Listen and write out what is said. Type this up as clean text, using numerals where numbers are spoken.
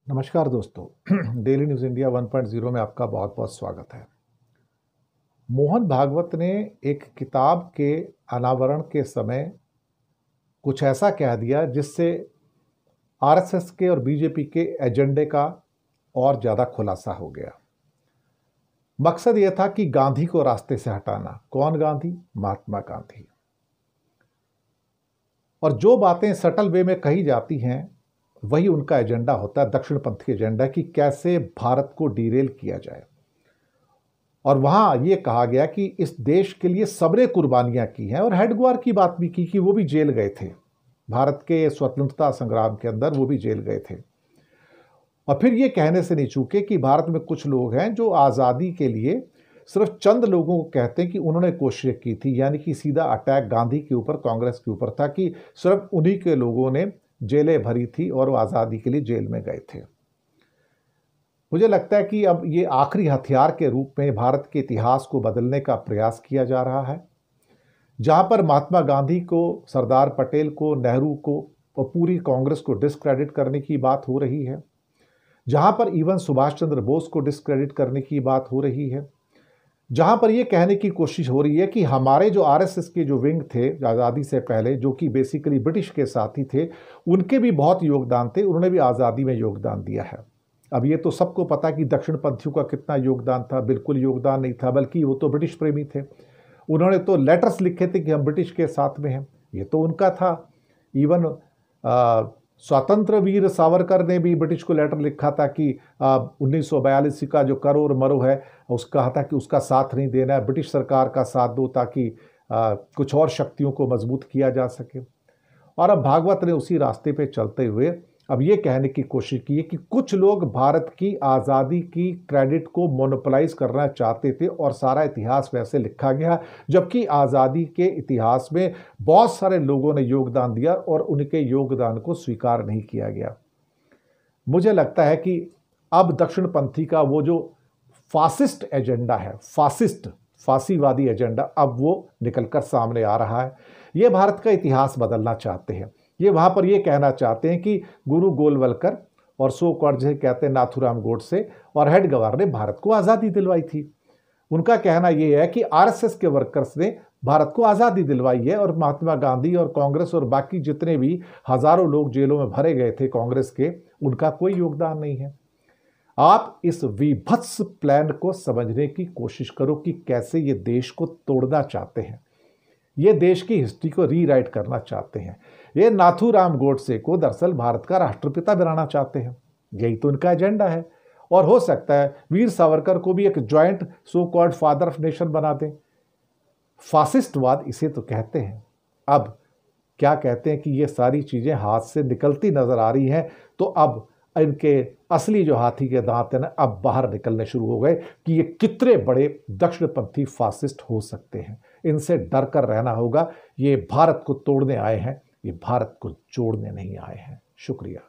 नमस्कार दोस्तों। Daily news India 1.0 में आपका बहुत बहुत स्वागत है। मोहन भागवत ने एक किताब के अनावरण के समय कुछ ऐसा कह दिया जिससे आरएसएस के और बीजेपी के एजेंडे का और ज़्यादा खुलासा हो गया। मकसद यह था कि गांधी को रास्ते से हटाना। कौन गांधी? महात्मा गांधी। और जो बातें सटल वे में कही जाती हैं वही उनका एजेंडा होता है, दक्षिणपंथी एजेंडा, कि कैसे भारत को डीरेल किया जाए। और वहां यह कहा गया कि इस देश के लिए सबने कुर्बानियां की हैं, और हेडगेवार की बात भी की कि वो भी जेल गए थे। भारत के स्वतंत्रता संग्राम के अंदर वो भी जेल गए थे। और फिर ये कहने से नहीं चूके कि भारत में कुछ लोग हैं जो आज़ादी के लिए सिर्फ चंद लोगों को कहते हैं कि उन्होंने कोशिश की थी, यानी कि सीधा अटैक गांधी के ऊपर, कांग्रेस के ऊपर था कि सिर्फ उन्हीं के लोगों ने जेलें भरी थी और वो आज़ादी के लिए जेल में गए थे। मुझे लगता है कि अब ये आखिरी हथियार के रूप में भारत के इतिहास को बदलने का प्रयास किया जा रहा है, जहां पर महात्मा गांधी को, सरदार पटेल को, नेहरू को और पूरी कांग्रेस को डिस्क्रेडिट करने की बात हो रही है, जहां पर इवन सुभाष चंद्र बोस को डिस्क्रेडिट करने की बात हो रही है, जहां पर यह कहने की कोशिश हो रही है कि हमारे जो आरएसएस के जो विंग थे आज़ादी से पहले, जो कि बेसिकली ब्रिटिश के साथी थे, उनके भी बहुत योगदान थे, उन्होंने भी आज़ादी में योगदान दिया है। अब ये तो सबको पता कि दक्षिण पंथियों का कितना योगदान था। बिल्कुल योगदान नहीं था, बल्कि वो तो ब्रिटिश प्रेमी थे। उन्होंने तो लेटर्स लिखे थे कि हम ब्रिटिश के साथ में हैं, ये तो उनका था। इवन स्वतंत्र वीर सावरकर ने भी ब्रिटिश को लेटर लिखा था कि 1942 का जो करो और मरो है, उसका कहा था कि उसका साथ नहीं देना है, ब्रिटिश सरकार का साथ दो ताकि कुछ और शक्तियों को मजबूत किया जा सके। और अब भागवत ने उसी रास्ते पे चलते हुए अब ये कहने की कोशिश की है कि कुछ लोग भारत की आज़ादी की क्रेडिट को मोनोपोलाइज करना चाहते थे और सारा इतिहास वैसे लिखा गया, जबकि आज़ादी के इतिहास में बहुत सारे लोगों ने योगदान दिया और उनके योगदान को स्वीकार नहीं किया गया। मुझे लगता है कि अब दक्षिणपंथी का वो जो फासिस्ट एजेंडा है, फांसीवादी एजेंडा, अब वो निकलकर सामने आ रहा है। ये भारत का इतिहास बदलना चाहते हैं। ये वहां पर ये कहना चाहते हैं कि गुरु गोलवलकर और सो कॉल्ड जिसे कहते हैं नाथूराम गोडसे और हेडगेवार ने भारत को आज़ादी दिलवाई थी। उनका कहना यह है कि आरएसएस के वर्कर्स ने भारत को आज़ादी दिलवाई है, और महात्मा गांधी और कांग्रेस और बाकी जितने भी हजारों लोग जेलों में भरे गए थे कांग्रेस के, उनका कोई योगदान नहीं है। आप इस विभत्स प्लान को समझने की कोशिश करो कि कैसे ये देश को तोड़ना चाहते हैं, ये देश की हिस्ट्री को रीराइट करना चाहते हैं। ये नाथूराम गोडसे को दरअसल भारत का राष्ट्रपिता बनाना चाहते हैं, यही तो उनका एजेंडा है। और हो सकता है वीर सावरकर को भी एक joint so called father of nation बना दें। फासिस्टवाद इसे तो कहते हैं। अब क्या कहते हैं कि ये सारी चीजें हाथ से निकलती नजर आ रही हैं, तो अब इनके असली जो हाथी के दांत हैं ना, अब बाहर निकलने शुरू हो गए कि ये कितने बड़े दक्षिणपंथी फासिस्ट हो सकते हैं। इनसे डर कर रहना होगा। ये भारत को तोड़ने आए हैं, ये भारत को जोड़ने नहीं आए हैं। शुक्रिया।